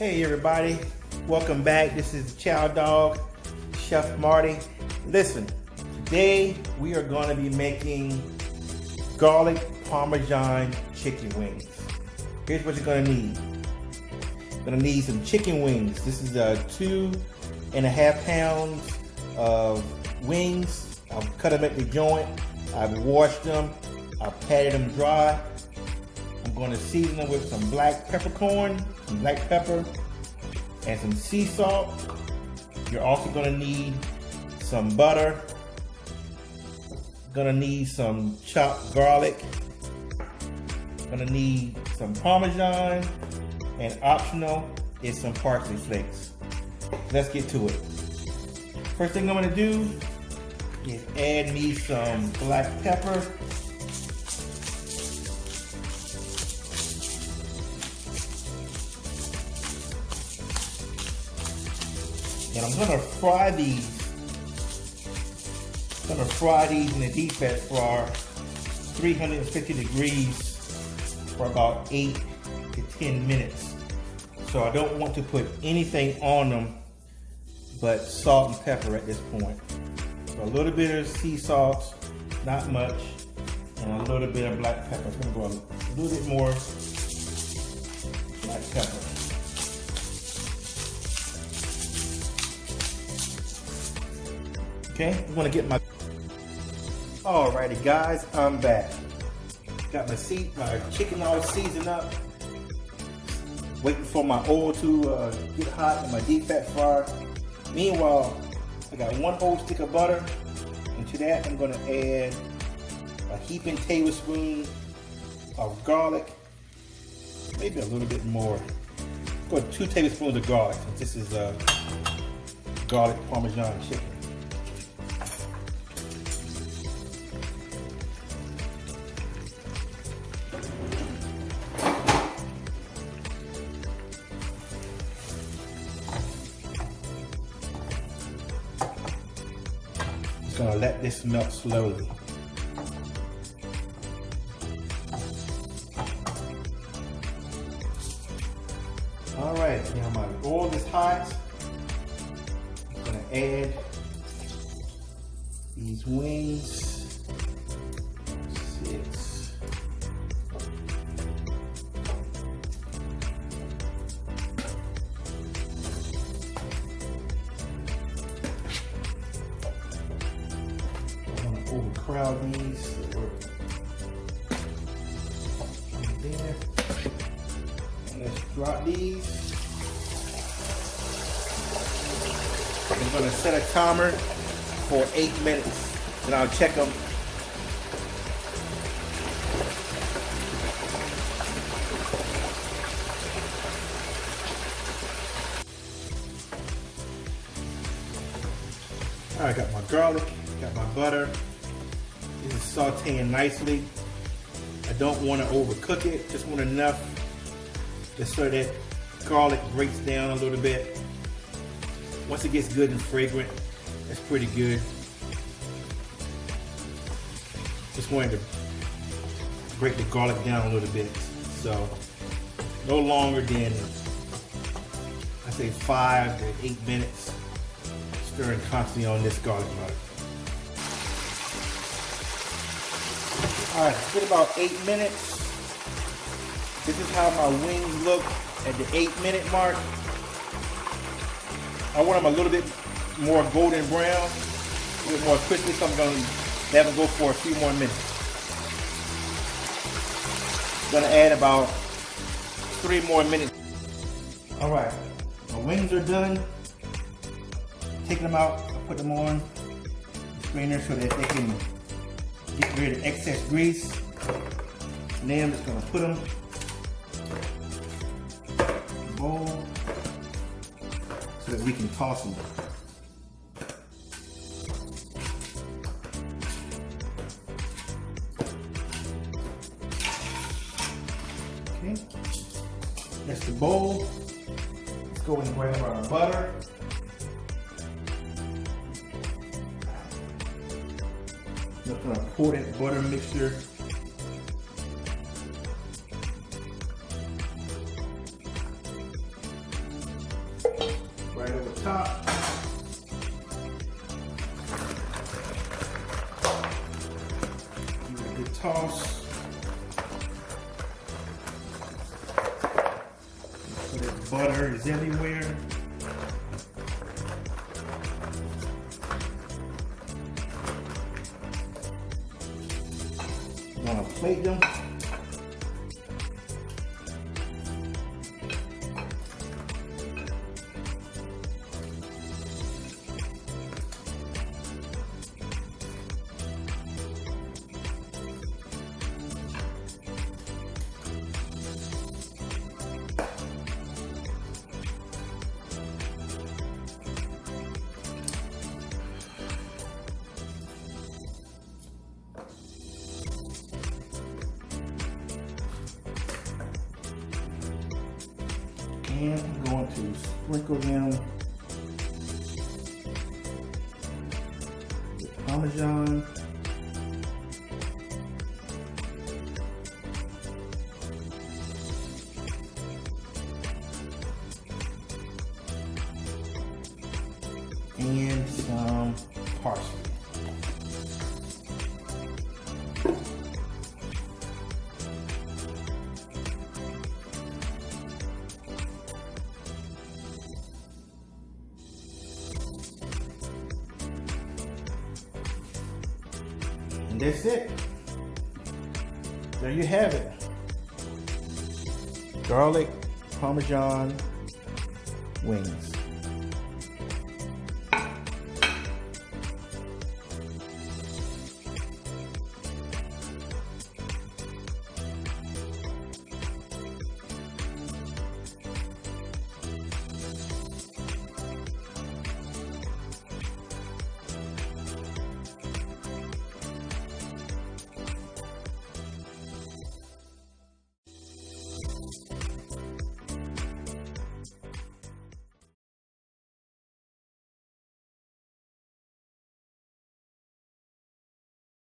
Hey everybody, welcome back. This is Chow Dog, Chef Marty. Listen, today we are going to be making garlic Parmesan chicken wings. Here's what you're going to need. You're going to need some chicken wings. This is 2.5 pounds of wings. I've cut them at the joint. I've washed them. I've patted them dry. I'm going to season them with some black peppercorn, some black pepper, and some sea salt. You're also going to need some butter. Going to need some chopped garlic. Going to need some Parmesan, and optional is some parsley flakes. Let's get to it. First thing I'm going to do is add me some black pepper. And I'm gonna fry these. In the deep fat fryer, 350 degrees for about 8 to 10 minutes. So I don't want to put anything on them but salt and pepper at this point. So a little bit of sea salt, not much, and a little bit of black pepper. I'm gonna go a little bit more black pepper. Okay, I'm gonna get my. Alrighty, guys, I'm back. Got my chicken all seasoned up. Waiting for my oil to get hot in my deep fat fryer. Meanwhile, I got 1 whole stick of butter, and to that I'm gonna add a heaping tablespoon of garlic, maybe a little bit more. Go 2 tablespoons of garlic, since this is garlic Parmesan chicken. Gonna let this melt slowly. All right, now my oil is hot. I'm gonna add these wings. 6. Overcrowd these. Right there. And let's drop these. I'm going to set a timer for 8 minutes, and I'll check them. All right, got my garlic, got my butter. This is sauteing nicely. I don't want to overcook it, just want enough just so that garlic breaks down a little bit. Once it gets good and fragrant, that's pretty good. Just wanted to break the garlic down a little bit. So no longer than, I say 5 to 8 minutes, stirring constantly on this garlic butter. All right, it's been about 8 minutes. This is how my wings look at the 8-minute mark. I want them a little bit more golden brown, a little more crispy, so I'm going to let them go for a few more minutes. I'm going to add about 3 more minutes. All right, my wings are done. Taking them out, I put them on the strainer so that they can get rid of excess grease. And then I'm just going to put them in the bowl so that we can toss them. Okay, that's the bowl. Let's go and grab our butter. I'm just going to pour that butter mixture top. Give it a good toss. So that butter is everywhere. I'm gonna plate them. And I'm going to sprinkle them with Parmesan. And some parsley. And that's it. There you have it. Garlic Parmesan wings.